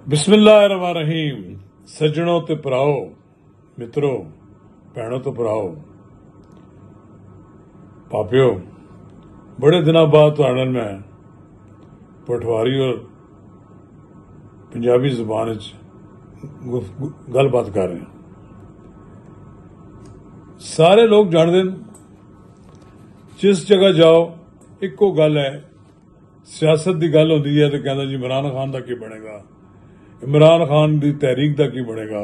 बिस्मिल्लाहिर्रहमानिर्रहीम। सज्जनों ते भराओ, मित्रों, भैनों तो भराओ, पापियो, बड़े दिनों बाद तुहाडे नाल मैं पटवारी और पंजाबी जुबान गलबात कर रहे हैं। सारे लोग जानते हैं, जिस जगह जाओ इको गल है, सियासत की गल होती है तो कहता जी इमरान खान का की बनेगा, इमरान खान की तहरीक का की बनेगा,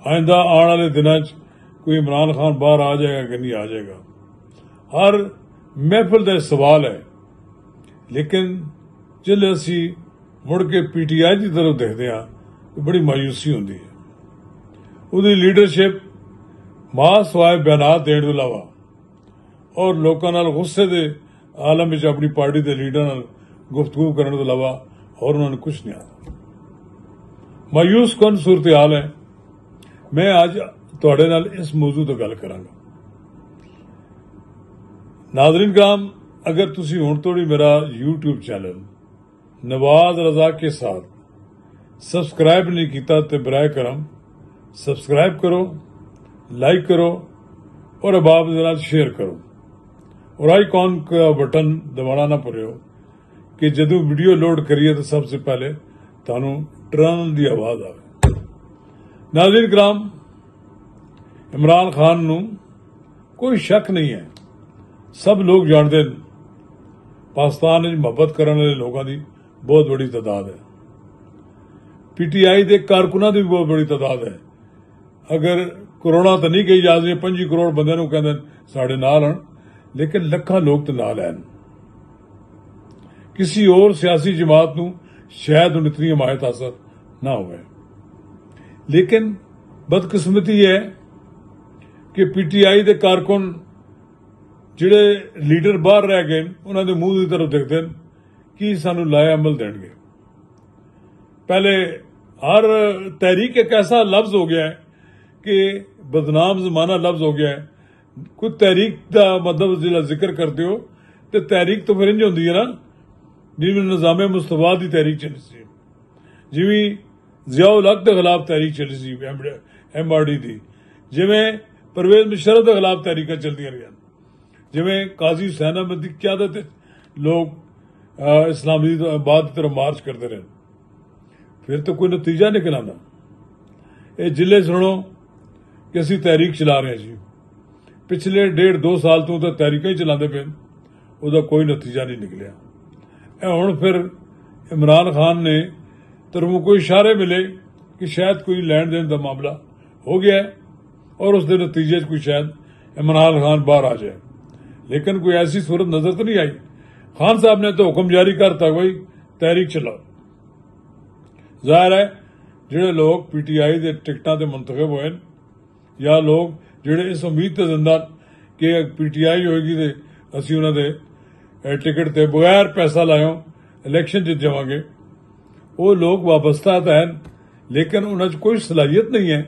आइंदा आने वाले दिनों कोई इमरान खान बाहर आ जाएगा कि नहीं आ जाएगा। हर महफिल का सवाल है। लेकिन जिसले असी मुड़ के PTI की तरफ देखते हैं तो बड़ी मायूसी होती है। उसकी लीडरशिप मास वाए बयान देने के अलावा और लोगों नाल गुस्से के आलम में अपनी पार्टी के लीडर नाल गुफ्तगू करने के अलावा और उन्होंने कुछ नहीं आता। मायूस कन सूरत हाल है। मैं अज तुहाडे नाल इस मौजू पर गल करांगा। नाज़रीन कराम, अगर तुसी हुण तोड़ी मेरा YouTube चैनल नवाज रजा के साथ सब्सक्राइब नहीं किया तो बराए करम सब्सक्राइब करो, लाइक करो और अहबाब दे नाल शेयर करो और आइकॉन का बटन दबाना ना भुल्यो कि जदों वीडियो लोड करिए तो सबसे पहले तुहानू टर्न की आवाज आवे। नाज़रीन कराम, इमरान खान नू कोई शक नहीं है, सब लोग जानते हैं पाकिस्तान में मुहब्बत करने वाले लोगों की बहुत बड़ी तादाद है। PTI के कारकुनां की भी बहुत बड़ी तादाद है। अगर कोरोना तो नहीं कही जा रही, 25 करोड़ बंदे कहते साढ़े नाल हैं, लेकिन लखा लोग तो नाल हैं। किसी और सियासी जमात नू शायद उन इतनी हमायत हासिल ना हो। लेकिन बदकिस्मती है कि PTI के कारकुन जिहड़े लीडर बाहर रह गए उन्होंने मुंह की तरफ देखते हैं कि सानू लाए अमल देंगे। पहले हर तहरीक एक ऐसा लफ्ज हो गया है कि बदनाम जमाना लफ्ज हो गया है। कोई तहरीक का मतलब जिला जिक्र करते हो तो तहरीक तो फिर इंज होंदी है ना, जिवें निजामे मुस्तफा की तहरीक चली सी, जिवें जियाउल हक के खिलाफ तहरीक चली सी MRD की, जिवें परवेज मुशर्रफ के खिलाफ तहरीक चलदियां रही, जिवें काजी हुसैन अहमद की क्यादत लोग इस्लामाबाद की तरफ मार्च करते रहे। फिर तो कोई नतीजा निकल आना। ये जिले सुनो कि असी तहरीक चला रहे जी, पिछले 1.5-2 साल तो तहरीक ही चलाते पे, उसका कोई नतीजा नहीं निकलिया। हुण फिर इमरान खान ने तरफों कोई इशारे मिले कि शायद कोई लैन देन का मामला हो गया है और उसके नतीजे कोई शायद इमरान खान बाहर आ जाए। लेकिन कोई ऐसी सूरत नजर तो नहीं आई। खान साहब ने तो हुक्म जारी करता भाई तहरीक चलाओ। जाहिर है जिहड़े लोग PTI के टिकटां ते मुंतखब होए या लोग जिहड़े इस उम्मीद ते जिंदा कि PTI होएगी तो असीं उन्हां दे टिकट ते बगैर पैसा लायो इलैक्शन जित जावांगे, वो लोग वाबस्ता तो हैं, लेकिन उन्हां च कोई सलाहियत नहीं है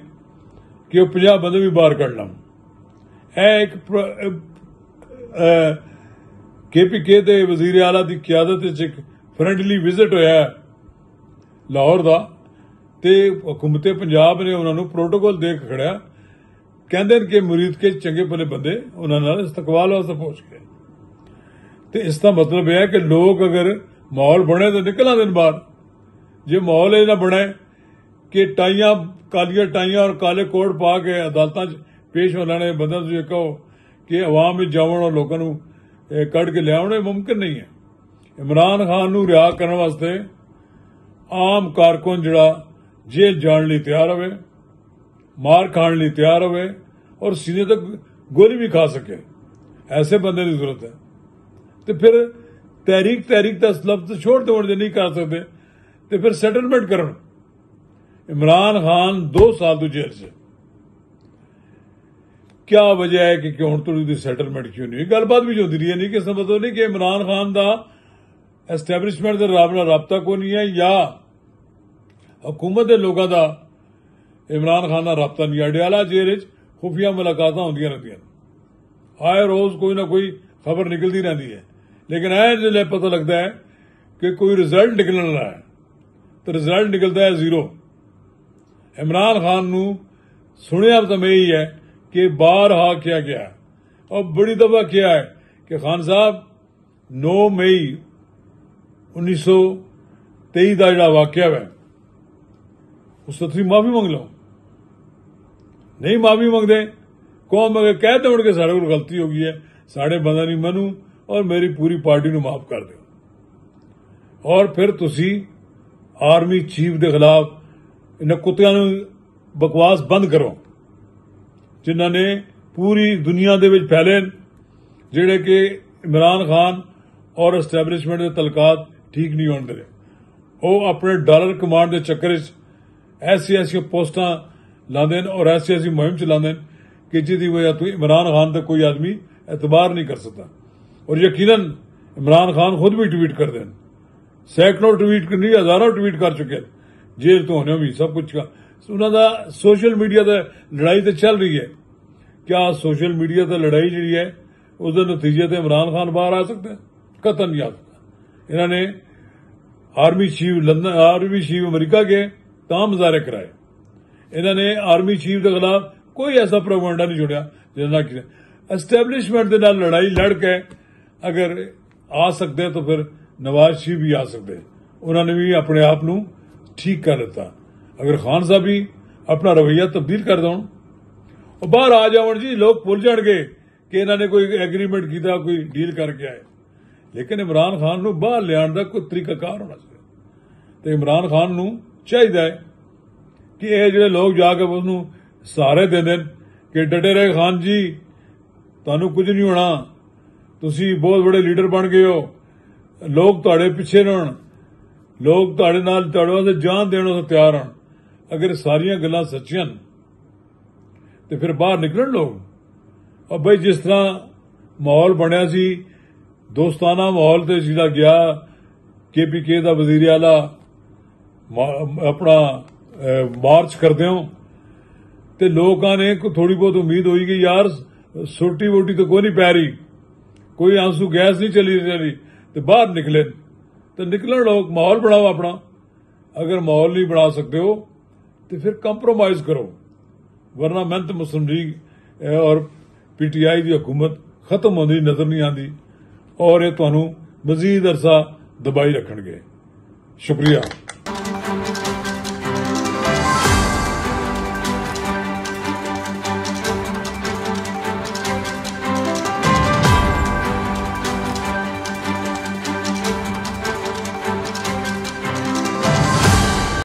कि वह 50 बंदे भी बाहर कढ लैण। एक KPK ते वजीर आला की क्यादत एक फ्रेंडली विजिट होया लाहौर का, ते हुकूमत पंजाब ने उन्होंने प्रोटोकॉल दे के खड़िया, कहते कि मुरीद के चंगे भले बंदे उन्होंने इस्तकबाल वास्ते पहुंच गए। तो इसका मतलब यह है कि लोग अगर माहौल बने तो निकल आते बाहर। जो माहौल यह ना बने कि टाइयां कालियां टाइयां और काले कोट पा के अदालतां पेश होने वाले बंदे तुसीं कहो कि अवाम में जावन और लोगों को कढ़ के लिया मुमकिन नहीं है। इमरान खान नूं रिहा करने वास्ते आम कारकुन जिहड़ा जेल जाने लिए तैयार होवे, मार खाने लिए तैयार होवे और सीने तक गोली भी खा सके, ऐसे बंदे की जरूरत है। तो फिर तहरीक का लफ्ज छोड़ दो, जो नहीं कर सकते तो फिर सेटलमेंट करन। इमरान खान 2 साल तो जेल से, क्या वजह है कि हुण तोड़ी सेटलमेंट क्यों नहीं? गलबात भी होती रही है, नहीं कि इसका मतलब नहीं कि इमरान खान का एस्टैबलिशमेंट का राबता को नहीं है या हुकूमत के लोगों का इमरान खान का राबता नहीं। अडियाला जेल खुफिया मुलाकात होंदियां रहंदियां, आए रोज कोई ना कोई खबर निकलती रहती है, लेकिन जो पता लगता है कि कोई रिजल्ट निकलने रहा है तो रिजल्ट निकलता है 0। इमरान खान नू सुनिया तो मैं ही है कि बारहा क्या गया है और बड़ी दफा क्या है कि खान साहब 9 मई 1923 का जो वाकया है उस तुम माफी मंग लो, नहीं माफी मंगते कौन मंगे कहते उड़ के साढ़े को गलती हो गई है, साढ़े बंदा नहीं मनू और मेरी पूरी पार्टी नू माफ कर दो। और फिर तुसी आर्मी चीफ के खिलाफ इन कुत्तियां नू बकवास बंद करो जिन्हां ने पूरी दुनिया दे विच फैले जिहड़े कि इमरान खान और एस्टैबलिशमेंट के तलकात ठीक नहीं होने दे। वो अपने डॉलर कमांड के चक्कर ऐसी ऐसी पोस्टां लाते और ऐसी ऐसी मुहिम चलाते कि जिसकी वजह तो इमरान खान तक कोई आदमी एतबार नहीं कर सकता। और यकीनन इमरान खान खुद भी ट्वीट करते हैं, सैकड़ों ट्वीट नहीं हजारों ट्वीट कर चुके हैं, जेल तो होने भी सब कुछ का उन्होंने सोशल मीडिया से लड़ाई तो चल रही है। क्या सोशल मीडिया से लड़ाई जी है उसके नतीजे से इमरान खान बाहर आ सकते हैं? कतन नहीं आ सकता। इन्होंने आर्मी चीफ अमेरिका के ताम मुजाहरे कराए, इन्होंने आर्मी चीफ के खिलाफ कोई ऐसा प्रोपेगेंडा नहीं छोड़ा जिन्होंने किया। एस्टैबलिशमेंट के नाल लड़ाई लड़ के अगर आ सकते तो फिर नवाज शरीफ भी आ सकते, उन्होंने भी अपने आप नू ठीक कर लेता। अगर खान साहब भी अपना रवैया तब्दील कर दो और बाहर आ जाओ जी, लोग भुल जाएंगे कि इन्होंने कोई एग्रीमेंट किया, कोई डील करके आए। लेकिन इमरान खान नू बाहर लियाण दा कोई तरीकाकार होना चाहिए। तो इमरान खान नू चाहिए है कि यह जो लोग जाके उसनू सहारे देंदे कि डटे रहे खान जी, तुहानू कुछ नहीं होना, तुसी बहुत बड़े लीडर बन गए हो, लोग तुहाडे पिछे रहन, लोग तुहाडे नाल तुहाडे वास्ते जान देण वास्ते तैयार हन। अगर सारियां गल्लां सच्चियां तो फिर बाहर निकलन लोग। और भाई जिस तरह माहौल बनया सी दोस्ताना माहौल तो सीधा गया KPK का वजीर आला अपना मार्च करते हो तो लोगों ने थोड़ी बहुत उम्मीद हुई कि यार सोटी वोटी तो कोई नहीं पै रही, कोई आंसू गैस नहीं चली रही, तो बाहर निकले। तो निकलन लोग, माहौल बनाओ अपना। अगर माहौल नहीं बना सकते हो तो फिर कंप्रोमाइज करो, वरना मेहनत मुस्लिम लीग और PTI की हुकूमत खत्म होती नजर नहीं आती और ये तुहानू मजीद अरसा दबाई रखणगे। शुक्रिया।